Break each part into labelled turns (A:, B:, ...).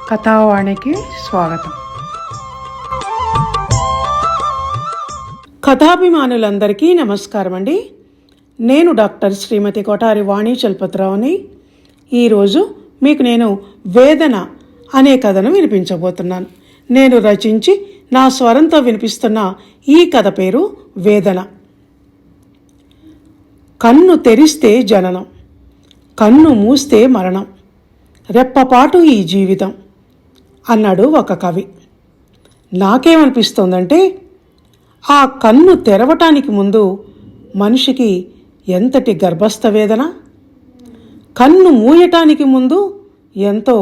A: కథావాణికి స్వాగతం.
B: కథాభిమానులందరికీ నమస్కారం అండి. నేను డాక్టర్ శ్రీమతి కొఠారి వాణి చలపతిరావుని. ఈరోజు మీకు నేను వేదన అనే కథను వినిపించబోతున్నాను. నేను రచించి నా స్వరంతో వినిపిస్తున్న ఈ కథ పేరు వేదన. కన్ను తెరిస్తే జననం, కన్ను మూస్తే మరణం, రెప్పపాటు ఈ జీవితం అన్నాడు ఒక కవి. నాకేమనిపిస్తోందంటే ఆ కన్ను తెరవటానికి ముందు మనిషికి ఎంతటి గర్భస్థ వేదన, కన్ను మూయటానికి ముందు ఎంతో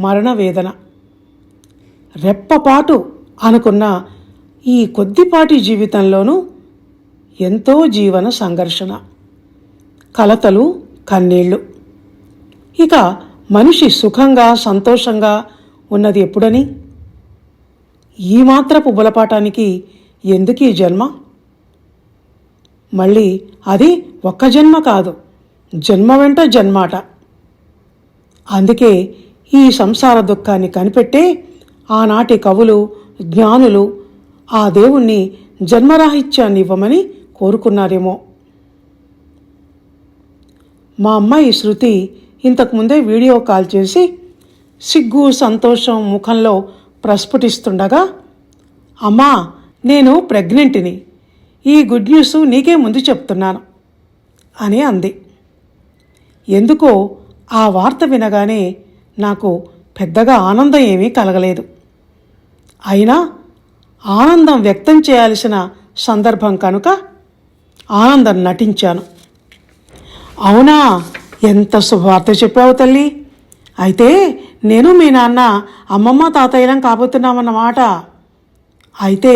B: మరణ వేదన. రెప్పపాటు అనుకున్న ఈ కొద్దిపాటి జీవితంలోనూ ఎంతో జీవన సంఘర్షణ, కలతలు, కన్నీళ్ళు. ఇక మనిషి సుఖంగా సంతోషంగా ఉన్నది ఎప్పుడని? ఈ మాత్రపు బులపాటానికి ఎందుకు ఈ జన్మ? మళ్ళీ అది ఒక్క జన్మ కాదు, జన్మ వెంట జన్మాట. అందుకే ఈ సంసార దుఃఖాన్ని కనిపెట్టే ఆనాటి కవులు, జ్ఞానులు ఆ దేవుణ్ణి జన్మరాహిత్యాన్ని ఇవ్వమని కోరుకున్నారేమో. మా అమ్మాయి శృతి ఇంతకుముందే వీడియో కాల్ చేసి సిగ్గు సంతోషం ముఖంలో ప్రస్ఫుటిస్తుండగా, అమ్మా నేను ప్రెగ్నెంట్ని, ఈ గుడ్ న్యూస్ నీకే ముందు చెప్తున్నాను అని అంది. ఎందుకో ఆ వార్త వినగానే నాకు పెద్దగా ఆనందం ఏమీ కలగలేదు. అయినా ఆనందం వ్యక్తం చేయాల్సిన సందర్భం కనుక ఆనందం నటించాను. అవునా, ఎంత శుభవార్త చెప్పావు తల్లి. అయితే నేను మీ నాన్న అమ్మమ్మ తాతయ్యలం కాబోతున్నామన్నమాట. అయితే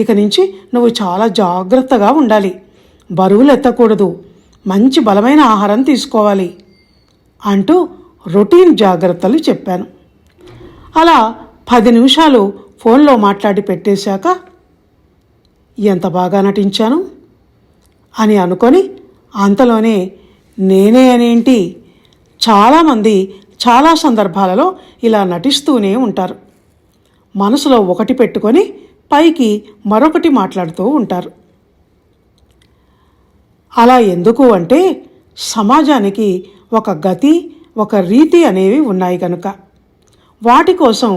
B: ఇక నుంచి నువ్వు చాలా జాగ్రత్తగా ఉండాలి, బరువులు ఎత్తకూడదు, మంచి బలమైన ఆహారం తీసుకోవాలి అంటూ రొటీన్ జాగ్రత్తలు చెప్పాను. అలా 10 నిమిషాలు ఫోన్లో మాట్లాడి పెట్టేశాక ఎంత బాగా నటించాను అని అనుకొని అంతలోనే నేనే అనేంటి, చాలామంది చాలా సందర్భాలలో ఇలా నటిస్తూనే ఉంటారు. మనసులో ఒకటి పెట్టుకొని పైకి మరొకటి మాట్లాడుతూ ఉంటారు. అలా ఎందుకు అంటే సమాజానికి ఒక గతి, ఒక రీతి అనేవి ఉన్నాయి కనుక వాటి కోసం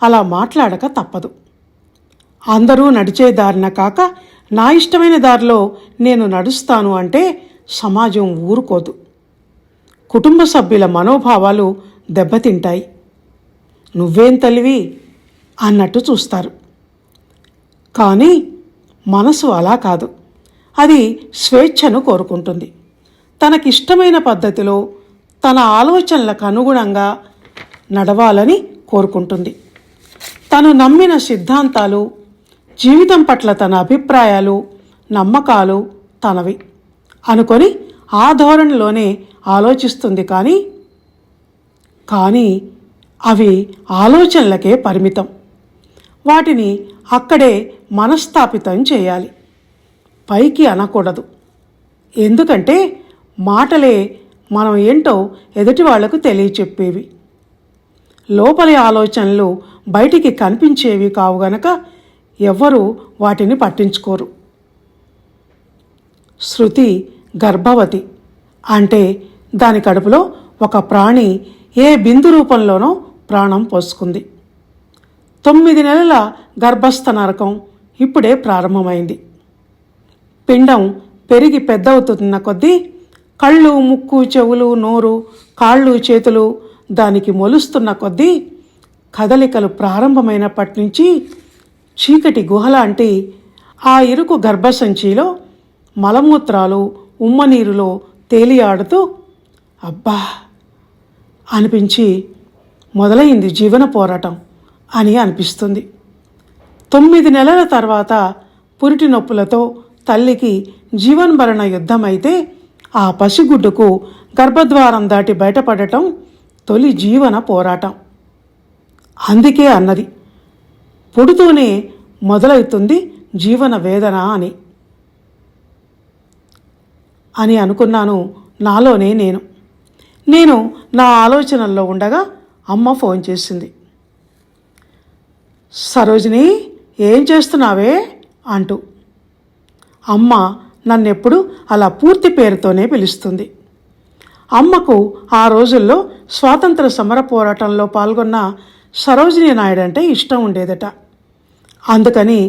B: అలా మాట్లాడక తప్పదు. అందరూ నడిచే దారిన కాక నా ఇష్టమైన దారిలో నేను నడుస్తాను అంటే సమాజం ఊరుకోదు. కుటుంబ సభ్యుల మనోభావాలు దెబ్బతింటాయి. నువ్వేం తల్లివి అన్నట్టు చూస్తారు. కానీ మనసు అలా కాదు. అది స్వేచ్ఛను కోరుకుంటుంది. తనకిష్టమైన పద్ధతిలో తన ఆలోచనలకు అనుగుణంగా నడవాలని కోరుకుంటుంది. తను నమ్మిన సిద్ధాంతాలు, జీవితం పట్ల తన అభిప్రాయాలు, నమ్మకాలు తనవి అనుకొని ఆ ధోరణిలోనే ఆలోచిస్తుంది. కానీ అవి ఆలోచనలకే పరిమితం. వాటిని అక్కడే మనస్థాపితం చేయాలి, పైకి అనకూడదు. ఎందుకంటే మాటలే మనం ఏంటో ఎదుటి వాళ్లకు తెలియచెప్పేవి. లోపలి ఆలోచనలు బయటికి కనిపించేవి కావు గనక ఎవ్వరూ వాటిని పట్టించుకోరు. శృతి గర్భవతి అంటే దాని కడుపులో ఒక ప్రాణి ఏ బిందు రూపంలోనో ప్రాణం పోసుకుంది. 9 నెలల గర్భస్థ నరకం ఇప్పుడే ప్రారంభమైంది. పిండం పెరిగి పెద్దవుతున్న కొద్దీ కళ్ళు, ముక్కు, చెవులు, నోరు, కాళ్ళు, చేతులు దానికి మొలుస్తున్న కొద్దీ కదలికలు ప్రారంభమైనప్పటి నుంచి చీకటి గుహలాంటి ఆ ఇరుకు గర్భసంచిలో మలమూత్రాలు ఉమ్మనీరులో తేలియాడుతూ అబ్బా అనిపించి మొదలైంది జీవన పోరాటం అని అనిపిస్తుంది. 9 నెలల తర్వాత పురిటి నొప్పులతో తల్లికి జీవన్మరణ యుద్ధమైతే ఆ పసిగుడ్డుకు గర్భద్వారం దాటి బయటపడటం తొలి జీవన పోరాటం. అందుకే అన్నది పుడుతూనే మొదలవుతుంది జీవన వేదన అని అనుకున్నాను నాలోనే నేను నా ఆలోచనల్లో ఉండగా అమ్మ ఫోన్ చేసింది. సరోజిని, ఏం చేస్తున్నావే అంటూ. అమ్మ నన్నెప్పుడు అలా పూర్తి పేరుతోనే పిలుస్తుంది. అమ్మకు ఆ రోజుల్లో స్వాతంత్ర సమర పోరాటంలో పాల్గొన్న సరోజిని నాయుడు అంటే ఇష్టం ఉండేదట. అందుకని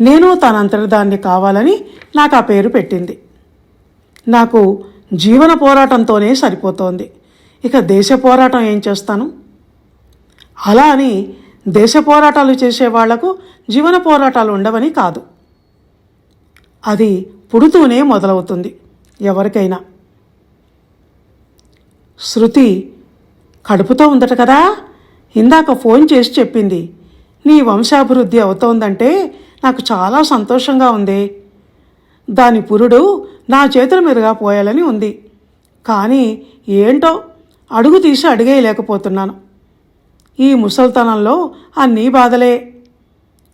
B: నేను తనంతట దాన్ని కావాలని నాకు ఆ పేరు పెట్టింది. నాకు జీవన పోరాటంతోనే సరిపోతోంది, ఇక దేశ పోరాటం ఏం చేస్తాను? అలా అని దేశ పోరాటాలు చేసే వాళ్లకు జీవన పోరాటాలు ఉండవని కాదు. అది పుడుతూనే మొదలవుతుంది ఎవరికైనా. శృతి కడుపుతో ఉందట కదా, ఇందాక ఫోన్ చేసి చెప్పింది. నీ వంశాభివృద్ధి అవుతోందంటే నాకు చాలా సంతోషంగా ఉంది. దాని పురుడు నా చేతుల మీదుగా పోయాలని ఉంది. కానీ ఏంటో అడుగు తీసి అడిగేయలేకపోతున్నాను. ఈ ముసల్తనంలో అన్నీ బాధలే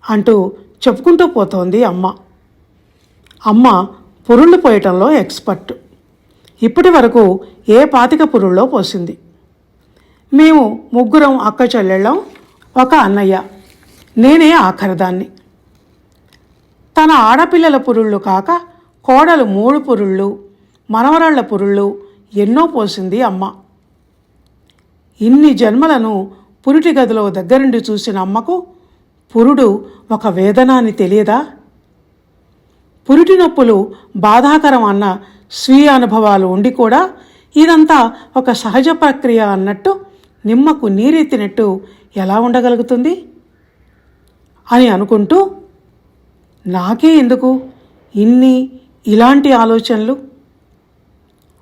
B: అంటూ చెప్పుకుంటూ పోతోంది అమ్మ. అమ్మ పురుళ్ళు పోయటంలో ఎక్స్పర్ట్. ఇప్పటి వరకు ఏ 25 పురుళ్ళో పోసింది. మేము ముగ్గురం అక్క చెల్లెళ్ళం, ఒక అన్నయ్య, నేనే ఆఖరిదాన్ని. తన ఆడపిల్లల పురుళ్ళు కాక కోడలు 3 పురుళ్ళు, మనవరాళ్ల పురుళ్ళు ఎన్నో పోసింది అమ్మ. ఇన్ని జన్మలను పురిటి గదిలో దగ్గరుండి చూసిన అమ్మకు పురుడు ఒక వేదన అని తెలియదా? పురిటి నొప్పులు బాధాకరం అన్న స్వీయ అనుభవాలు ఉండి కూడా ఇదంతా ఒక సహజ ప్రక్రియ అన్నట్టు నిమ్మకు నీరెత్తినట్టు ఎలా ఉండగలుగుతుంది అని అనుకుంటూ, నాకే ఎందుకు ఇలాంటి ఆలోచనలు?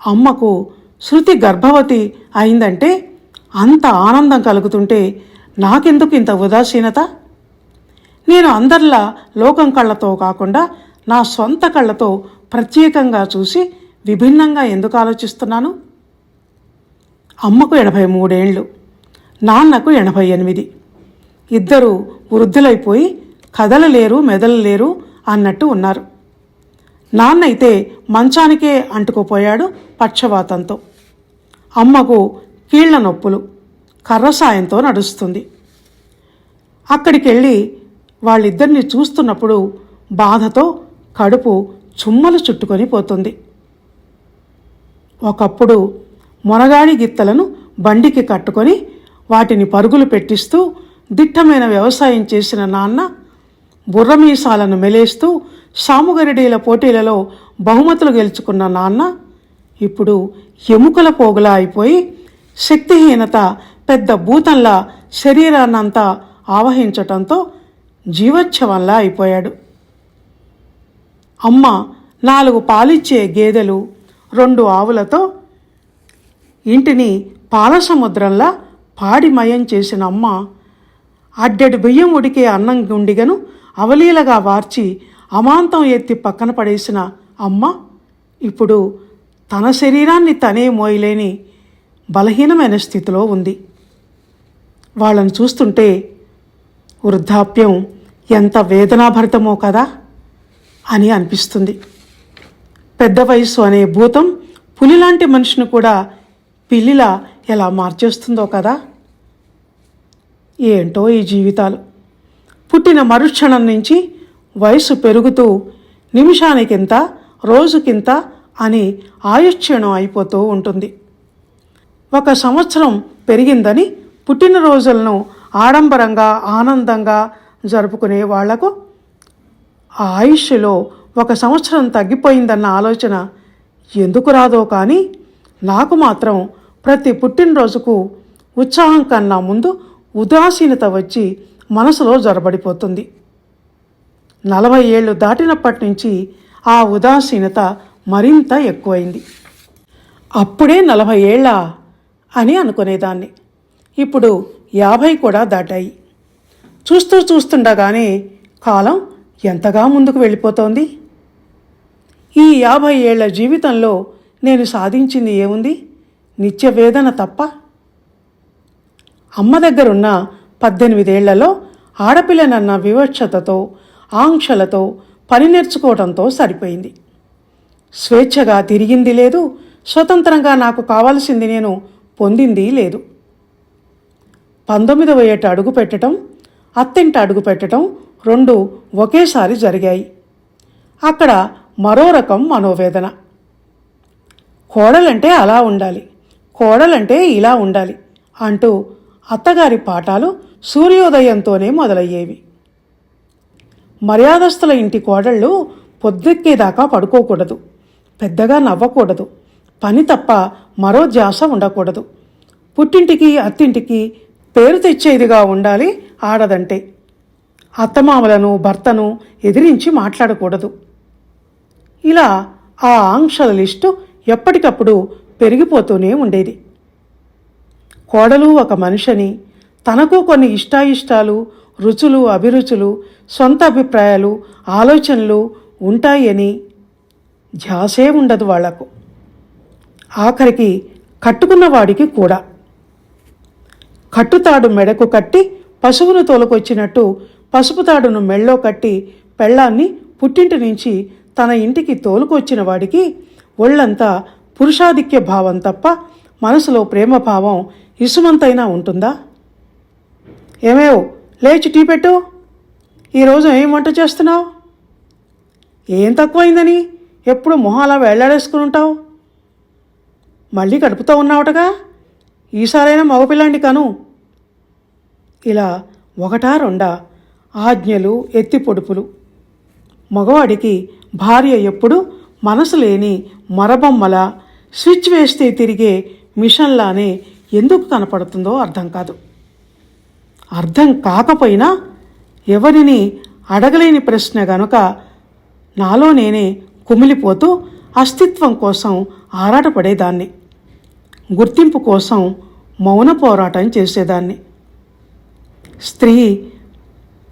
B: అమ్మకు శృతి గర్భవతి అయిందంటే అంత ఆనందం కలుగుతుంటే నాకెందుకు ఇంత ఉదాసీనత? నేను అందరిలా లోకం కళ్ళతో కాకుండా నా సొంత కళ్ళతో ప్రత్యేకంగా చూసి విభిన్నంగా ఎందుకు ఆలోచిస్తున్నాను? అమ్మకు 83 ఏళ్ళు, నాన్నకు 88. ఇద్దరు వృద్ధులైపోయి కదలలేరు, మెదలలేరు అన్నట్టు ఉన్నారు. నాన్న అయితే మంచానికే అంటుకుపోయాడు పక్షవాతంతో. అమ్మకు కీళ్ల నొప్పులు, కర్ర సాయంతో నడుస్తుంది. అక్కడికెళ్ళి వాళ్ళిద్దరిని చూస్తున్నప్పుడు బాధతో కడుపు చుమ్మలు చుట్టుకొని పోతుంది. ఒకప్పుడు మొనగాడి గిత్తలను బండికి కట్టుకొని వాటిని పరుగులు పెట్టిస్తూ దిట్టమైన వ్యవసాయం చేసిన నాన్న, బుర్రమీసాలను మెలేస్తూ సాముగరిడీల పోటీలలో బహుమతులు గెలుచుకున్న నాన్న ఇప్పుడు ఎముకల పోగులా అయిపోయి శక్తిహీనత పెద్ద భూతంలా శరీరాన్నంతా ఆవహించటంతో జీవోత్సవంలా అయిపోయాడు. అమ్మ 4 పాలిచ్చే గేదెలు, 2 ఆవులతో ఇంటిని పాల సముద్రంలా పాడిమయం చేసిన అమ్మ, అడ్డెడు బియ్యం ఉడికే అన్నం గుండిగను అవలీలగా వార్చి అమాంతం ఎత్తి పక్కన పడేసిన అమ్మ ఇప్పుడు తన శరీరాన్ని తనే మోయలేని బలహీనమైన స్థితిలో ఉంది. వాళ్ళని చూస్తుంటే వృద్ధాప్యం ఎంత వేదనాభరితమో కదా అని అనిపిస్తుంది. పెద్ద వయసు అనే భూతం పులిలాంటి మనిషిని కూడా పిల్లిలా ఎలా మార్చేస్తుందో కదా. ఏంటో ఈ జీవితాలు. పుట్టిన మరుక్షణం నుంచి వయసు పెరుగుతూ నిమిషానికింత, రోజుకింత అని ఆయుష్క్షీణం అయిపోతూ ఉంటుంది. 1 సంవత్సరం పెరిగిందని పుట్టినరోజులను ఆడంబరంగా ఆనందంగా జరుపుకునే వాళ్లకు ఆ ఆయుష్లో 1 సంవత్సరం తగ్గిపోయిందన్న ఆలోచన ఎందుకు రాదో కానీ నాకు మాత్రం ప్రతి పుట్టినరోజుకు ఉత్సాహం కన్నా ముందు ఉదాసీనత వచ్చి మనసులో జొరబడిపోతుంది. 40 ఏళ్ళు దాటినప్పటి నుంచి ఆ ఉదాసీనత మరింత ఎక్కువైంది. అప్పుడే 40 ఏళ్ళా అని అనుకునేదాన్ని. ఇప్పుడు 50 కూడా దాటాయి. చూస్తుండగానే కాలం ఎంతగా ముందుకు వెళ్ళిపోతోంది. ఈ 50 ఏళ్ల జీవితంలో నేను సాధించింది ఏముంది? నిత్య వేదన తప్ప. అమ్మ దగ్గరున్న 18 ఏళ్లలో ఆడపిల్లనన్న వివక్షతతో, ఆంక్షలతో పని నేర్చుకోవడంతో సరిపోయింది. స్వేచ్ఛగా తిరిగింది లేదు, స్వతంత్రంగా నాకు కావాల్సింది నేను పొందింది లేదు. 19వ ఏట అడుగు పెట్టడం, అత్తింట అడుగు పెట్టడం రెండు ఒకేసారి జరిగాయి. అక్కడ మరో రకం మనోవేదన. కోడలంటే అలా ఉండాలి, కోడలంటే ఇలా ఉండాలి అంటూ అత్తగారి పాఠాలు సూర్యోదయంతోనే మొదలయ్యేవి. మర్యాదస్తుల ఇంటి కోడళ్ళు పొద్దెక్కేదాకా పడుకోకూడదు, పెద్దగా నవ్వకూడదు, పని తప్ప మరో ధ్యాస ఉండకూడదు. పుట్టింటికి అత్తింటికి పేరు తెచ్చేదిగా ఉండాలి ఆడదంటే. అత్తమామలను భర్తను ఎదిరించి మాట్లాడకూడదు. ఇలా ఆ ఆంక్షల లిస్టు ఎప్పటికప్పుడు పెరిగిపోతూనే ఉండేది. కోడలు ఒక మనిషిని, తనకు కొన్ని ఇష్టాయిష్టాలు, రుచులు, అభిరుచులు, సొంత అభిప్రాయాలు, ఆలోచనలు ఉంటాయని ధ్యాసే ఉండదు వాళ్లకు. ఆఖరికి కట్టుకున్నవాడికి కూడా. కట్టుతాడు మెడకు కట్టి పశువును తోలుకొచ్చినట్టు పసుపు తాడును మెళ్ళో కట్టి పెళ్ళాన్ని పుట్టింటి నుంచి తన ఇంటికి తోలుకొచ్చిన వాడికి ఒళ్ళంతా పురుషాధిక్య భావం తప్ప మనసులో ప్రేమభావం ఇసుమంతైనా ఉంటుందా? ఏమేవ్, లేచి టీ పెట్టు, ఈరోజు ఏం వంట చేస్తున్నావు? ఏం తక్కువైందని ఎప్పుడు మొహాలా వేళ్లాడేసుకుని ఉంటావు? మళ్ళీ కడుపుతో ఉన్నావుటగా, ఈసారైనా మగపిల్లాంటి కను. ఇలా ఒకటా రెండా ఆజ్ఞలు, ఎత్తి పొడుపులు. మగవాడికి భార్య ఎప్పుడు మనసు లేని మరబొమ్మలా, స్విచ్ వేస్తే తిరిగే మిషన్లానే ఎందుకు కనపడుతుందో అర్థం కాదు. అర్థం కాకపోయినా ఎవరిని అడగలేని ప్రశ్న గనుక నాలో నేనే కుమిలిపోతూ అస్తిత్వం కోసం ఆరాటపడేదాన్ని. గుర్తింపు కోసం మౌన పోరాటం చేసేదాన్ని. స్త్రీ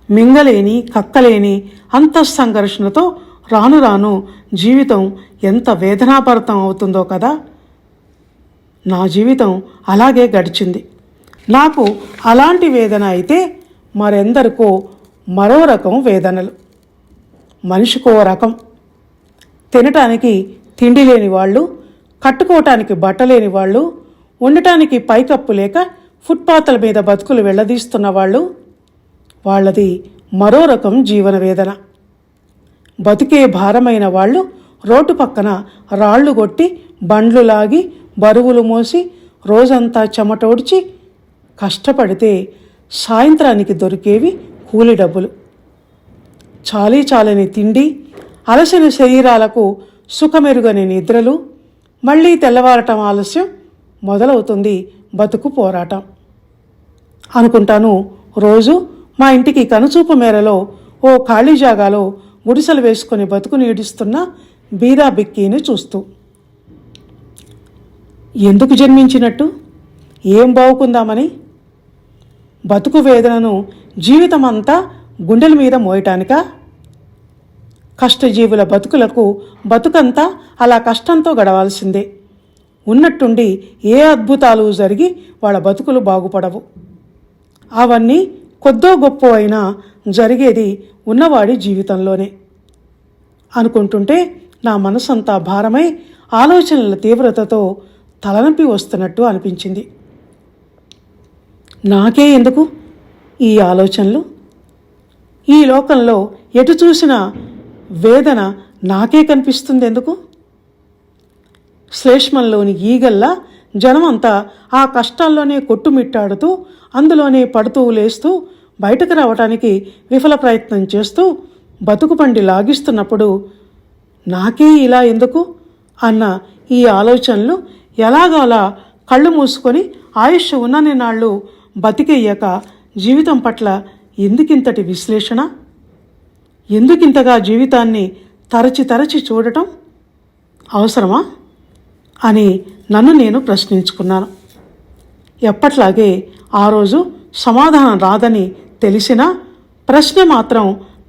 B: మింగలేని కక్కలేని అంతఃసంఘర్షణతో రాను రాను జీవితం ఎంత వేదనాభరితం అవుతుందో కదా. నా జీవితం అలాగే గడిచింది. నాకు అలాంటి వేదన అయితే మరెందరికో మరో రకం వేదనలు. మనిషికో రకం. తినటానికి తిండి లేని వాళ్ళు, కట్టుకోవటానికి బట్టలేని వాళ్ళు, ఉండటానికి పైకప్పు లేక ఫుట్పాత్ల మీద బతుకులు వెళ్లదీస్తున్న వాళ్ళు, వాళ్ళది మరో రకం జీవన వేదన. బతుకే భారమైన వాళ్ళు రోడ్డు పక్కన రాళ్లు కొట్టి, బండ్లు లాగి, బరువులు మోసి, రోజంతా చెమటోడ్చి కష్టపడితే సాయంత్రానికి దొరికేవి కూలి డబ్బులు. చాలీ చాలని తిండి, అలసిన శరీరాలకు సుఖమెరుగని నిద్రలు, మళ్ళీ తెల్లవారటం ఆలస్యం, మొదలవుతుంది బతుకు పోరాటం. అనుకుంటాను రోజు మా ఇంటికి కనుచూపు మేరలో ఓ ఖాళీ జాగాలో గుడిసెలు వేసుకుని బతుకు నీడిస్తున్న బీదా బిక్కీని చూస్తూ. ఎందుకు జన్మించినట్టు? ఏం బావుకుందామని? బతుకు వేదనను జీవితమంతా గుండెల మీద మోయటానికా? కష్టజీవుల బతుకులకు బతుకంతా అలా కష్టంతో గడవాల్సిందే. ఉన్నట్టుండి ఏ అద్భుతాలు జరిగి వాళ్ళ బతుకులు బాగుపడవు. అవన్నీ కొద్దో గొప్ప అయినా జరిగేది ఉన్నవాడి జీవితంలోనే. అనుకుంటుంటే నా మనసంతా భారమై ఆలోచనల తీవ్రతతో తలనొప్పి వస్తున్నట్టు అనిపించింది. నాకే ఎందుకు ఈ ఆలోచనలు? ఈ లోకంలో ఎటు చూసినా వేదన నాకే కనిపిస్తుంది ఎందుకు? శ్లేష్మంలోని ఈగల్లా జనమంతా ఆ కష్టాల్లోనే కొట్టుమిట్టాడుతూ, అందులోనే పడుతూ లేస్తూ, బయటకు రావటానికి విఫల ప్రయత్నం చేస్తూ బతుకు పండి లాగిస్తున్నప్పుడు నాకే ఇలా ఎందుకు అన్న ఈ ఆలోచనలు ఎలాగోలా కళ్ళు మూసుకొని ఆయుష్ ఉన్నన్ని నాళ్ళు బతికేయ్యాక జీవితం పట్ల ఎందుకింతటి విశ్లేషణ? ఎందుకింతగా జీవితాన్ని తరచి తరచి చూడటం అవసరమా అని నన్ను నేను ప్రశ్నించుకున్నాను. ఎప్పట్లాగే ఆ రోజు సమాధానం రాదని తెలిసినా ప్రశ్న మాత్రం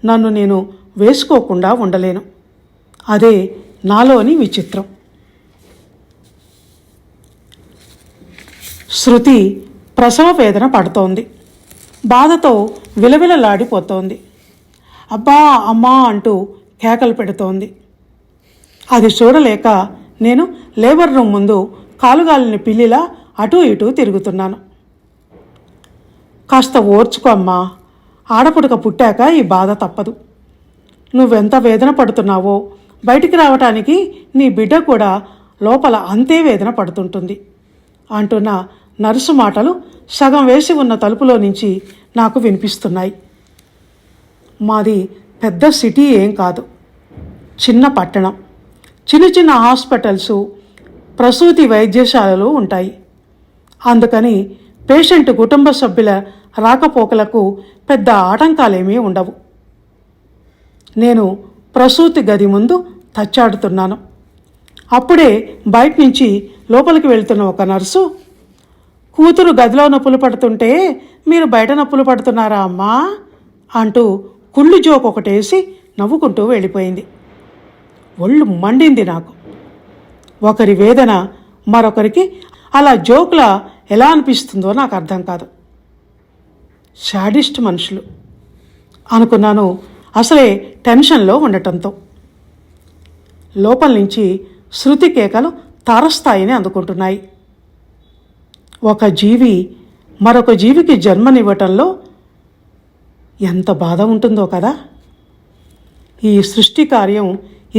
B: నన్ను నేను వేసుకోకుండా ఉండలేను. అదే నాలోని విచిత్రం. శృతి ప్రసవ వేదన పడుతోంది. బాధతో విలవిలలాడిపోతోంది. అబ్బా అమ్మా అంటూ కేకలు పెడుతోంది. అది చూడలేక నేను లేబర్ రూమ్ ముందు కాలుగాలిని పిల్లిలా అటూ ఇటూ తిరుగుతున్నాను. కాస్త ఓర్చుకో అమ్మా, ఆడపుడక పుట్టాక ఈ బాధ తప్పదు. నువ్వెంత వేదన పడుతున్నావో బయటికి రావటానికి నీ బిడ్డ కూడా లోపల అంతే వేదన పడుతుంటుంది అంటున్న నర్సు మాటలు సగం వేసి ఉన్న తలుపులో నుంచి నాకు వినిపిస్తున్నాయి. మాది పెద్ద సిటీ ఏం కాదు, చిన్న పట్టణం. చిన్న చిన్న హాస్పిటల్సు, ప్రసూతి వైద్యశాలలు ఉంటాయి. అందుకని పేషెంట్ కుటుంబ సభ్యుల రాకపోకలకు పెద్ద ఆటంకాలేమీ ఉండవు. నేను ప్రసూతి గది ముందు తచ్చాడుతున్నాను. అప్పుడే బయట నుంచి లోపలికి వెళ్తున్న ఒక నర్సు, కూతురు గదిలో నొప్పులు పడుతుంటే మీరు బయట నొప్పులు పడుతున్నారా అమ్మా అంటూ కుళ్ళు జోక్ ఒకటేసి నవ్వుకుంటూ వెళ్ళిపోయింది. ఒళ్ళు మండింది నాకు. ఒకరి వేదన మరొకరికి అలా జోక్లా ఎలా అనిపిస్తుందో నాకు అర్థం కాదు. శాడిస్ట్ మనుషులు అనుకున్నాను అసలే టెన్షన్లో ఉండటంతో. లోపల నుంచి శృతి కేకలు తారస్థాయిని అందుకుంటున్నాయి. ఒక జీవి మరొక జీవికి జన్మనివ్వటంలో ఎంత బాధ ఉంటుందో కదా. ఈ సృష్టి కార్యం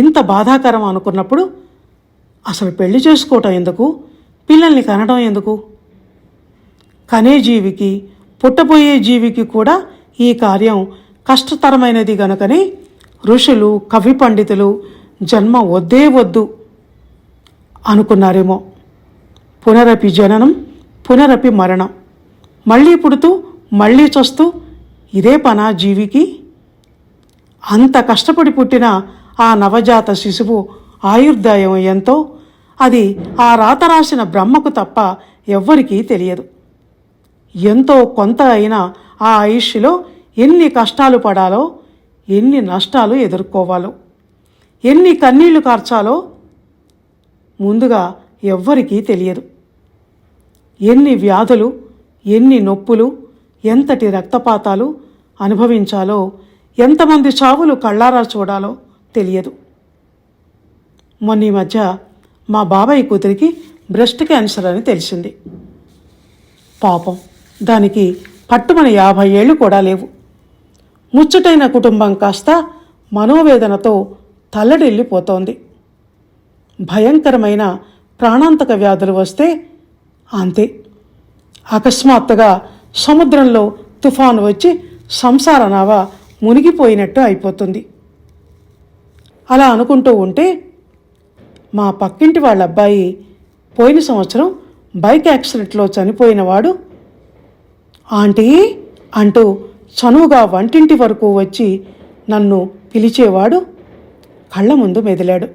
B: ఇంత బాధాకరం అనుకున్నప్పుడు అసలు పెళ్లి చేసుకోవటం ఎందుకు, పిల్లల్ని కనడం ఎందుకు? కనే జీవికి పుట్టబోయే జీవికి కూడా ఈ కార్యం కష్టతరమైనది గనుకనే ఋషులు, కవి పండితులు జన్మ వద్దే వద్దు అనుకున్నారేమో. పునరపి జననం, పునరపి మరణం, మళ్ళీ పుడుతూ మళ్ళీ చస్తూ ఇదే పనా జీవికి? అంత కష్టపడి పుట్టిన ఆ నవజాత శిశువు ఆయుర్దాయం ఎంతో అది ఆ రాత రాసిన బ్రహ్మకు తప్ప ఎవ్వరికీ తెలియదు. ఎంతో కొంత అయినా ఆ ఆయుష్లో ఎన్ని కష్టాలు పడాలో, ఎన్ని నష్టాలు ఎదుర్కోవాలో, ఎన్ని కన్నీళ్లు కార్చాలో ముందుగా ఎవ్వరికీ తెలియదు. ఎన్ని వ్యాధులు, ఎన్ని నొప్పులు, ఎంతటి రక్తపాతాలు అనుభవించాలో, ఎంతమంది చావులు కళ్ళారా చూడాలో తెలియదు. మొన్న ఈ మధ్య మా బాబాయ్ కూతురికి బ్రెస్ట్ క్యాన్సర్ అని తెలిసింది. పాపం, దానికి పట్టుమని 50 ఏళ్ళు కూడా లేవు. ముచ్చటైన కుటుంబం కాస్త మనోవేదనతో తల్లడిల్లిపోతోంది. భయంకరమైన ప్రాణాంతక వ్యాధులు వస్తే అంతే. అకస్మాత్తుగా సముద్రంలో తుఫాను వచ్చి సంసార నావ మునిగిపోయినట్టు అయిపోతుంది. అలా అనుకుంటూ ఉంటే మా పక్కింటి వాళ్ళ అబ్బాయి పోయిన సంవత్సరం బైక్ యాక్సిడెంట్లో చనిపోయినవాడు ఆంటీ అంటూ చనువుగా వంటింటి వరకు వచ్చి నన్ను పిలిచేవాడు కళ్ళ ముందు మెదిలాడు.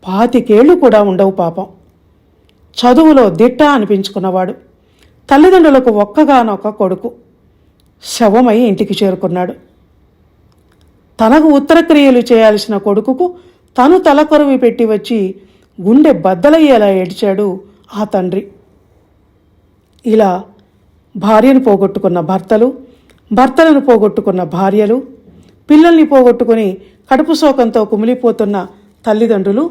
B: 25 ఏళ్ళు కూడా ఉండవు పాపం. చదువులో దిట్ట అనిపించుకున్నవాడు. తల్లిదండ్రులకు ఒక్కగానొక్క కొడుకు. శవమై ఇంటికి చేరుకున్నాడు. తనకు ఉత్తరక్రియలు చేయాల్సిన కొడుకుకు తను తలకొరవి పెట్టి వచ్చి గుండె బద్దలయ్యేలా ఏడ్చాడు ఆ తండ్రి. ఇలా భార్యను పోగొట్టుకున్న భర్తలు, భర్తలను పోగొట్టుకున్న భార్యలు, పిల్లల్ని పోగొట్టుకుని కడుపు శోకంతో కుమిలిపోతున్న తల్లిదండ్రులు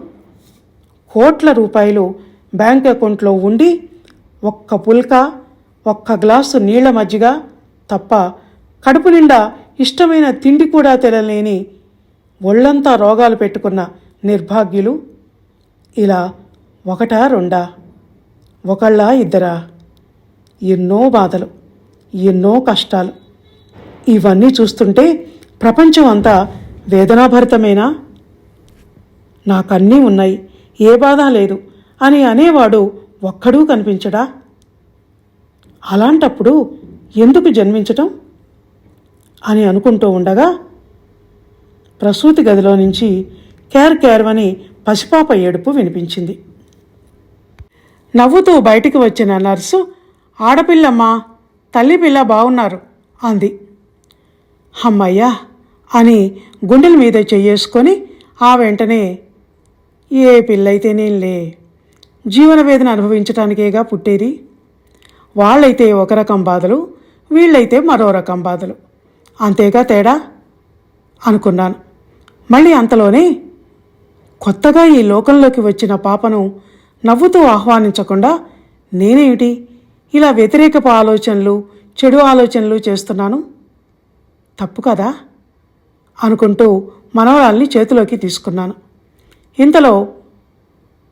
B: కోట్ల రూపాయలు బ్యాంక్ అకౌంట్లో ఉండి ఒక్క పుల్కా, ఒక్క గ్లాసు నీళ్ల మజ్జిగ తప్ప కడుపు నిండా ఇష్టమైన తిండి కూడా తినలేని ఒళ్ళంతా రోగాలు పెట్టుకున్న నిర్భాగ్యులు. ఇలా ఒకటా రెండా, ఒకళ్ళా ఇద్దరా, ఎన్నో బాధలు, ఎన్నో కష్టాలు. ఇవన్నీ చూస్తుంటే ప్రపంచం అంతా వేదనాభరితమేనా? నాకన్నీ ఉన్నాయి, ఏ బాధ లేదు అని అనేవాడు ఒక్కడూ కనిపించడా? అలాంటప్పుడు ఎందుకు జన్మించటం అని అనుకుంటూ ఉండగా ప్రసూతి గదిలో నుంచి కేర్వని పసిపాప ఏడుపు వినిపించింది. నవ్వుతూ బయటికి వచ్చిన నర్సు, ఆడపిల్లమ్మా, తల్లి పిల్ల బాగున్నారు అంది. అమ్మయ్యా అని గుండెల మీద చెయ్యేసుకొని ఆ వెంటనే, ఏ పిల్లయితేనేంలే, జీవన వేదన అనుభవించటానికేగా పుట్టేది. వాళ్ళైతే ఒక రకం బాధలు, వీళ్ళైతే మరో రకం బాధలు, అంతేగా తేడా అనుకున్నాను. మళ్ళీ అంతలోనే కొత్తగా ఈ లోకంలోకి వచ్చిన పాపను నవ్వుతూ ఆహ్వానించకుండా నేనేమిటి ఇలా వ్యతిరేకపు ఆలోచనలు, చెడు ఆలోచనలు చేస్తున్నాను? తప్పు కదా అనుకుంటూ మనవరాల్ని చేతిలోకి తీసుకున్నాను. ఇంతలో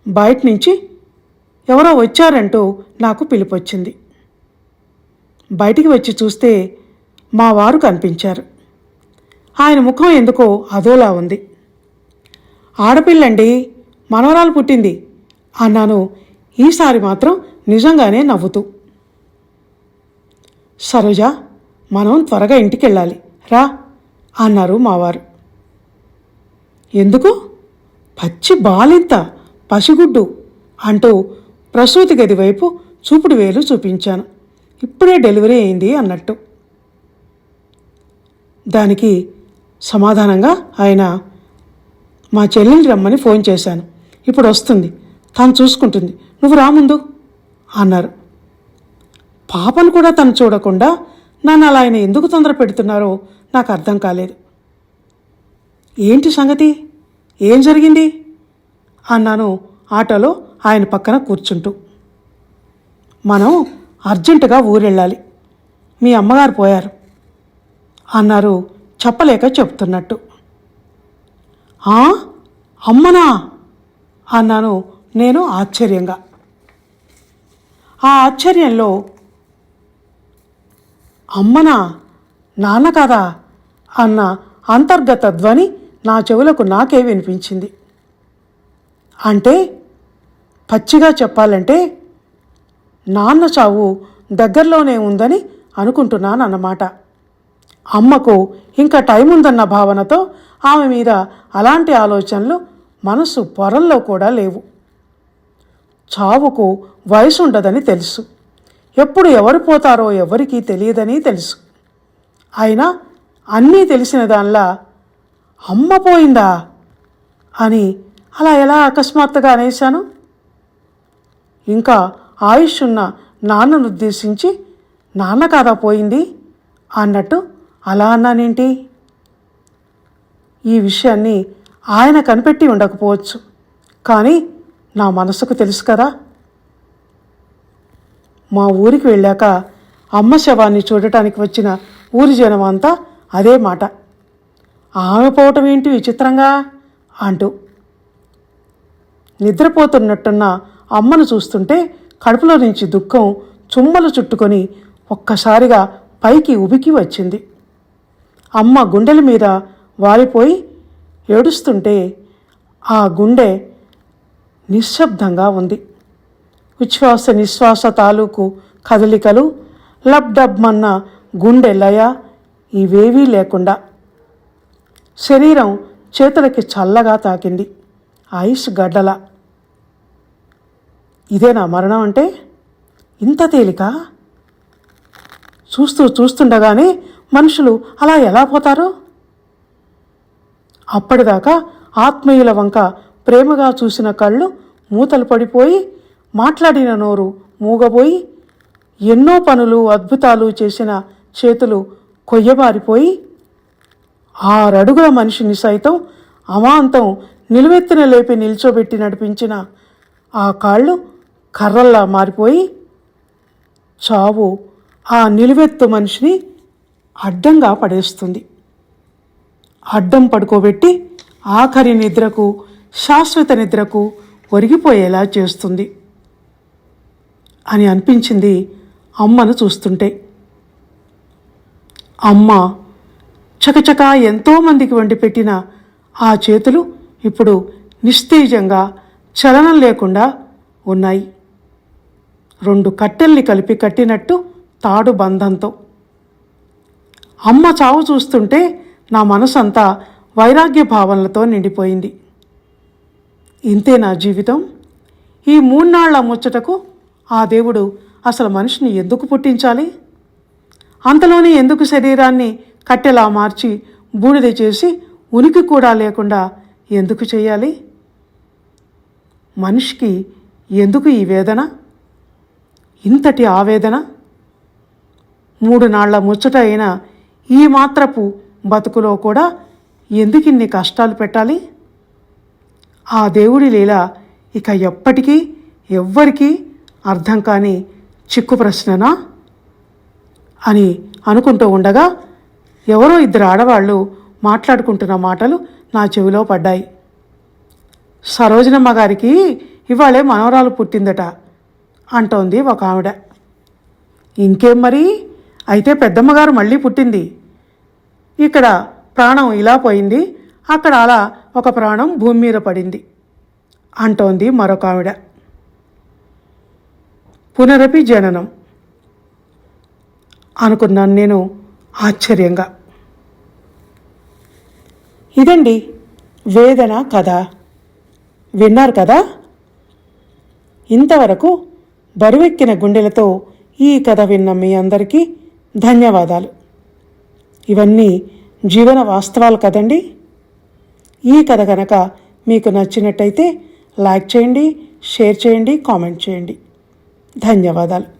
B: బయట నుంచి ఎవరో వచ్చారంటూ నాకు పిలుపొచ్చింది. బయటికి వచ్చి చూస్తే మా వారు కనిపించారు. ఆయన ముఖం ఎందుకో అదోలా ఉంది. ఆడపిల్లండి, మనవరాలు పుట్టింది అన్నాను, ఈసారి మాత్రం నిజంగానే నవ్వుతూ. సరోజ, మనం త్వరగా ఇంటికి వెళ్ళాలి రా అన్నారు మావారు. ఎందుకు? పచ్చి బాలింత, పసిగుడ్డు అంటూ ప్రసూతి గది వైపు చూపుడు వేలు చూపించాను. ఇప్పుడే డెలివరీ అయింది అన్నట్టు. దానికి సమాధానంగా ఆయన, మా చెల్లిని రమ్మని ఫోన్ చేశాను, ఇప్పుడు వస్తుంది, తను చూసుకుంటుంది, నువ్వు రా ముందు అన్నారు. పాపను కూడా తను చూడకుండా నన్ను అలా ఆయన ఎందుకు తొందర పెడుతున్నారో నాకు అర్థం కాలేదు. ఏంటి సంగతి, ఏం జరిగింది అన్నాను ఆటోలో ఆయన పక్కన కూర్చుంటూ. మనం అర్జెంటుగా ఊరెళ్ళాలి, మీ అమ్మగారు పోయారు అన్నారు చెప్పలేక చెప్తున్నట్టు. అమ్మనా అన్నాను నేను ఆశ్చర్యంగా. ఆ ఆశ్చర్యంలో అమ్మనా, నాన్న కాదా అన్న అంతర్గత ధ్వని నా చెవులకు నాకే వినిపించింది. అంటే పచ్చిగా చెప్పాలంటే నాన్న చావు దగ్గరలోనే ఉందని అనుకుంటున్నాను అన్నమాట. అమ్మకు ఇంకా టైం ఉందన్న భావనతో ఆమె మీద అలాంటి ఆలోచనలు మనసు పొరల్లో కూడా లేవు. చావుకు వయసు ఉండదని తెలుసు, ఎప్పుడు ఎవరు పోతారో ఎవరికీ తెలియదని తెలుసు. అయినా అన్నీ తెలిసిన దానిలా అమ్మ పోయిందా అని అలా ఎలా అకస్మాత్తుగా అనేశాను? ఇంకా ఆయుష్ ఉన్న నాన్నను ఉద్దేశించి నాన్న కాదా పోయింది అన్నట్టు అలా అన్నానేంటి? ఈ విషయాన్ని ఆయన కనిపెట్టి ఉండకపోవచ్చు, కానీ నా మనసుకు తెలుసు కదా. మా ఊరికి వెళ్ళాక అమ్మ శవాన్ని చూడటానికి వచ్చిన ఊరి జనం అంతా అదే మాట, ఆమె పోవటం ఏంటి విచిత్రంగా అంటూ. నిద్రపోతున్నట్టున్న అమ్మను చూస్తుంటే కడుపులో నుంచి దుఃఖం చుమ్మలు చుట్టుకొని ఒక్కసారిగా పైకి ఉబికి వచ్చింది. అమ్మ గుండెల మీద వాలిపోయి ఏడుస్తుంటే ఆ గుండె నిశ్శబ్దంగా ఉంది. ఉచ్ఛ్వాస నిశ్వాస తాలూకు కదలికలు, లబ్ డబ్ మన్న గుండె లయ ఇవేవీ లేకుండా శరీరం చేతులకి చల్లగా తాకింది, ఐస్ గడ్డల. ఇదేనా మరణం అంటే? ఇంత తేలిక? చూస్తుండగానే మనుషులు అలా ఎలా పోతారో? అప్పటిదాకా ఆత్మీయుల వంక ప్రేమగా చూసిన కళ్ళు మూతలు పడిపోయి, మాట్లాడిన నోరు మూగబోయి, ఎన్నో పనులు అద్భుతాలు చేసిన చేతులు కొయ్యబారిపోయి, 6 అడుగుల మనిషిని సైతం అమాంతం నిలువెత్తిన లేపి నిల్చోబెట్టి నడిపించిన ఆ కాళ్ళు కర్రల్లా మారిపోయి, చావు ఆ నిలువెత్తు మనిషిని అడ్డంగా పడేస్తుంది. అడ్డం పడుకోబెట్టి ఆఖరి నిద్రకు, శాశ్వత నిద్రకు ఒరిగిపోయేలా చేస్తుంది అని అనిపించింది అమ్మను చూస్తుంటే. అమ్మ చకచకా ఎంతోమందికి వండి పెట్టిన ఆ చేతులు ఇప్పుడు నిస్తేజంగా చలనం లేకుండా ఉన్నాయి, 2 కట్టెల్ని కలిపి కట్టినట్టు తాడు బంధంతో. అమ్మ చావు చూస్తుంటే నా మనసంతా వైరాగ్య భావనలతో నిండిపోయింది. ఇంతే నా జీవితం? ఈ 3 నాళ్ల ముచ్చటకు ఆ దేవుడు అసలు మనిషిని ఎందుకు పుట్టించాలి? అంతలోనే ఎందుకు శరీరాన్ని కట్టెలా మార్చి బూడిద చేసి ఉనికి కూడా లేకుండా ఎందుకు చేయాలి? మనిషికి ఎందుకు ఈ వేదన, ఇంతటి ఆవేదన? 3 నాళ్ల ముచ్చట అయిన ఈ మాత్రపు బతుకులో కూడా ఎందుకిన్ని కష్టాలు పెట్టాలి? ఆ దేవుడి లీల ఇక ఎప్పటికీ ఎవ్వరికీ అర్థం కాని చిక్కు ప్రశ్ననా అని అనుకుంటూ ఉండగా ఎవరో ఇద్దరు ఆడవాళ్ళు మాట్లాడుకుంటున్న మాటలు నా చెవిలో పడ్డాయి. సరోజనమ్మ గారికి ఇవాళే మనవరాలు పుట్టిందట అంటోంది ఒక ఆవిడ. ఇంకేం మరి, అయితే పెద్దమ్మగారు మళ్ళీ పుట్టింది. ఇక్కడ ప్రాణం ఇలా పోయింది, అక్కడ అలా ఒక ప్రాణం భూమి మీద పడింది అంటోంది మరొక ఆవిడ. పునరపి జననం అనుకున్నాను నేను ఆశ్చర్యంగా. ఇదండి వేదన కథ. విన్నారు కదా. ఇంతవరకు బరువెక్కిన గుండెలతో ఈ కథ విన్న మీ అందరికీ ధన్యవాదాలు. ఇవన్నీ జీవన వాస్తవాలు కదండి. ఈ కథ కనుక మీకు నచ్చినట్టయితే లైక్ చేయండి, షేర్ చేయండి, కామెంట్ చేయండి. ధన్యవాదాలు.